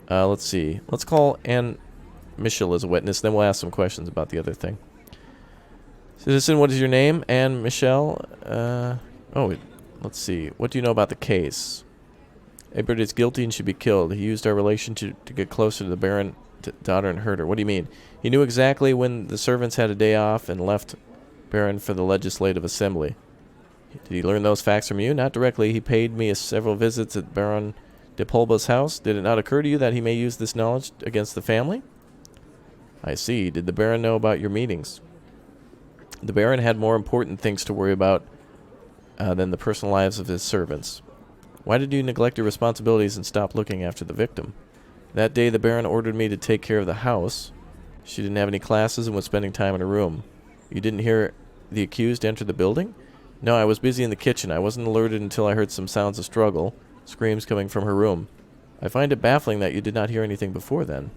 Let's see. Let's call Anne Michel as a witness, then we'll ask some questions about the other thing. Citizen, what is your name? Anne Michel. Let's see. What do you know about the case? Everett is guilty and should be killed. He used our relation to get closer to the Baron daughter and hurt her. What do you mean? He knew exactly when the servants had a day off and left Baron for the Legislative Assembly. Did he learn those facts from you? Not directly. He paid me several visits at Baron de Pulba's house. Did it not occur to you that he may use this knowledge against the family? I see. Did the Baron know about your meetings? The Baron had more important things to worry about than the personal lives of his servants. Why did you neglect your responsibilities and stop looking after the victim? That day the Baron ordered me to take care of the house. She didn't have any classes and was spending time in her room. You didn't hear the accused enter the building? No, I was busy in the kitchen. I wasn't alerted until I heard some sounds of struggle, screams coming from her room. I find it baffling that you did not hear anything before then.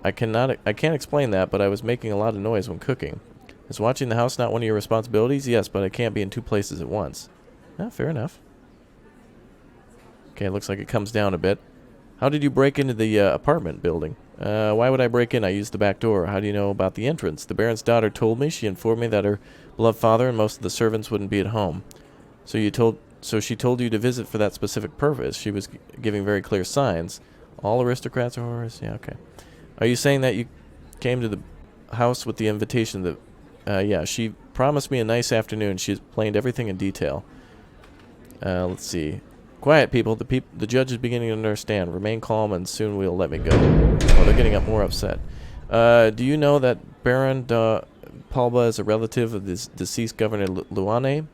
I can't explain that, but I was making a lot of noise when cooking. Is watching the house not one of your responsibilities? Yes, but I can't be in two places at once. Yeah, fair enough. Okay, looks like it comes down a bit. How did you break into the apartment building? Why would I break in? I used the back door. How do you know about the entrance? The Baron's daughter told me. She informed me that her beloved father and most of the servants wouldn't be at home. So she told you to visit for that specific purpose. She was giving very clear signs. All aristocrats are whores? Yeah, okay. Are you saying that you came to the house with the invitation that... yeah, she promised me a nice afternoon. She explained everything in detail. Let's see. Quiet, people. The judge is beginning to understand. Remain calm, and soon we'll let me go. Oh, they're getting up more upset. Do you know that Baron de Palba is a relative of this deceased Governor Luane?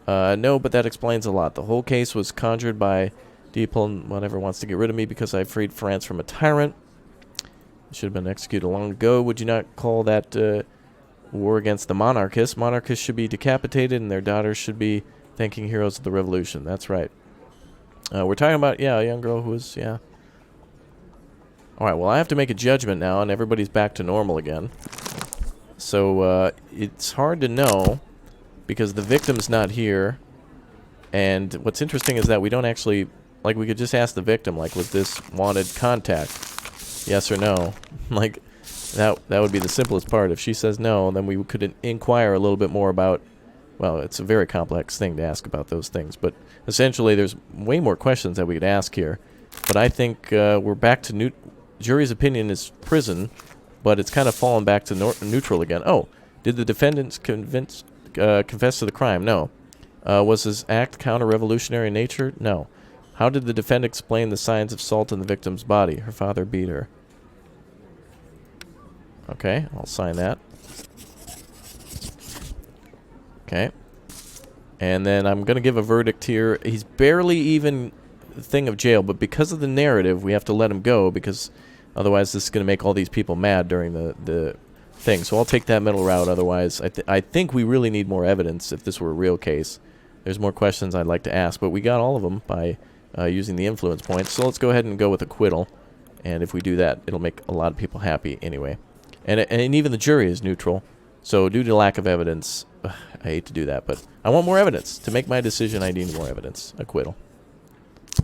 No, but that explains a lot. The whole case was conjured by Deepel, whatever, wants to get rid of me because I freed France from a tyrant. It should have been executed long ago. Would you not call that war against the monarchists? Monarchists should be decapitated, and their daughters should be thanking heroes of the revolution. That's right. We're talking about, yeah, a young girl who was, yeah. Alright, well, I have to make a judgment now, and everybody's back to normal again. So, it's hard to know, because the victim's not here. And what's interesting is that we don't actually, like, we could just ask the victim, like, was this wanted contact? Yes or no? Like, that would be the simplest part. If she says no, then we could inquire a little bit more about... Well, it's a very complex thing to ask about those things, but essentially there's way more questions that we could ask here. But I think we're back to jury's opinion is prison, but it's kind of fallen back to neutral again. Oh, did the defendants confess to the crime? No. Was his act counter-revolutionary in nature? No. How did the defendant explain the signs of assault in the victim's body? Her father beat her. Okay, I'll sign that. Okay. And then I'm going to give a verdict here. He's barely even a thing of jail, but because of the narrative, we have to let him go because Otherwise, this is going to make all these people mad during the thing. So I'll take that middle route. Otherwise, I think we really need more evidence if this were a real case. There's more questions I'd like to ask, but we got all of them by using the influence points. So let's go ahead and go with acquittal. And if we do that, it'll make a lot of people happy anyway. And even the jury is neutral. So due to lack of evidence, I hate to do that, but I want more evidence. To make my decision, I need more evidence. Acquittal.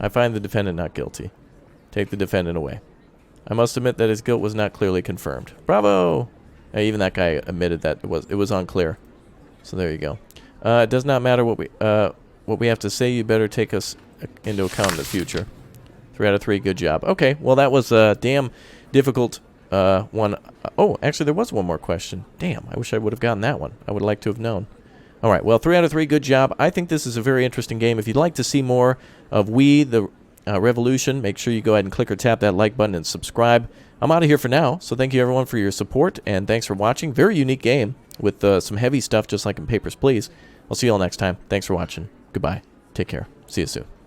I find the defendant not guilty. Take the defendant away. I must admit that his guilt was not clearly confirmed. Bravo! Even that guy admitted that it was unclear. So there you go. It does not matter what we have to say. You better take us into account in the future. 3 out of 3. Good job. Okay, well that was a damn difficult one. Oh, actually there was one more question. Damn, I wish I would have gotten that one. I would like to have known. All right, well 3 out of 3. Good job. I think this is a very interesting game. If you'd like to see more of We the Revolution, make sure you go ahead and click or tap that like button and subscribe. I'm out of here for now, so thank you everyone for your support, and thanks for watching. Very unique game with some heavy stuff just like in Papers, Please. I'll see you all next time. Thanks for watching. Goodbye. Take care. See you soon.